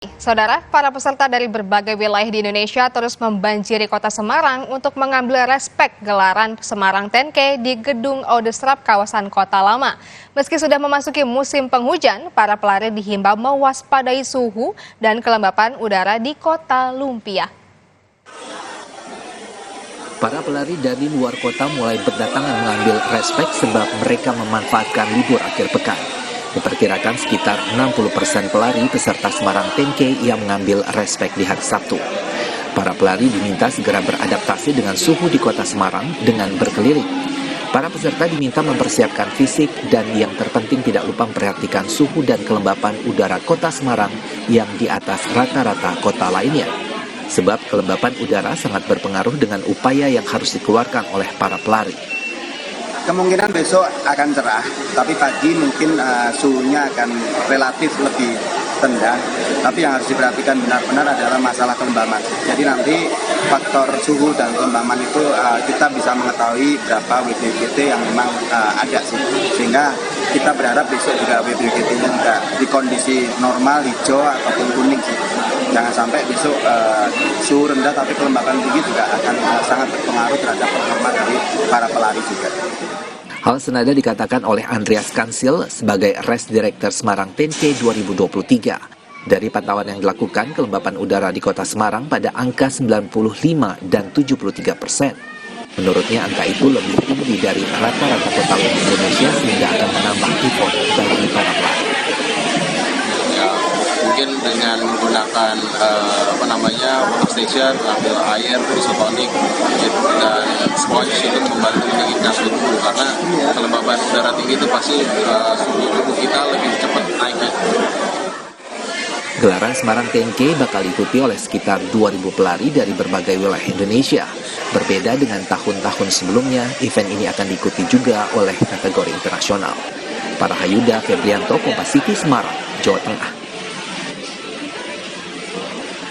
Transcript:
Saudara, para peserta dari berbagai wilayah di Indonesia terus membanjiri kota Semarang untuk mengambil respek gelaran Semarang 10K di Gedung Odestrap kawasan Kota Lama. Meski sudah memasuki musim penghujan, para pelari dihimbau mewaspadai suhu dan kelembapan udara di Kota Lumpia. Para pelari dari luar kota mulai berdatangan mengambil respek sebab mereka memanfaatkan libur akhir pekan. Diperkirakan sekitar 60% pelari peserta Semarang 10K yang mengambil respek di hari Sabtu. Para pelari diminta segera beradaptasi dengan suhu di kota Semarang dengan berkeliling. Para peserta diminta mempersiapkan fisik dan yang terpenting tidak lupa memperhatikan suhu dan kelembapan udara kota Semarang yang di atas rata-rata kota lainnya. Sebab kelembapan udara sangat berpengaruh dengan upaya yang harus dikeluarkan oleh para pelari. Kemungkinan besok akan cerah, tapi pagi mungkin suhunya akan relatif lebih rendah. Tapi yang harus diperhatikan benar-benar adalah masalah kelembapan. Jadi nanti faktor suhu dan kelembapan itu kita bisa mengetahui berapa WBGT yang memang ada sih. Sehingga kita berharap besok juga WBGT-nya juga di kondisi normal, hijau ataupun kuning sih. Jangan sampai besok suhu rendah tapi kelembapan tinggi juga akan sangat berpengaruh terhadap performa dari para pelari juga. Hal senada dikatakan oleh Andreas Kansil sebagai Race Director Semarang 10K 2023. Dari pantauan yang dilakukan, kelembapan udara di kota Semarang pada angka 95 dan 73%. Menurutnya angka itu lebih tinggi dari rata-rata kota lain di Indonesia sehingga akan menambah effort bagi para pelari. Mungkin dengan menggunakan water station, ambil air, isotonik, dan semuanya untuk membantu meninggikan suhu tubuh karena kelembapan udara tinggi itu pasti suhu tubuh kita lebih cepat naiknya. Gelaran Semarang 10K bakal diikuti oleh sekitar 2.000 pelari dari berbagai wilayah Indonesia. Berbeda dengan tahun-tahun sebelumnya, event ini akan diikuti juga oleh kategori internasional. Parahayuda Febrianto, Kompas TV, Semarang, Jawa Tengah.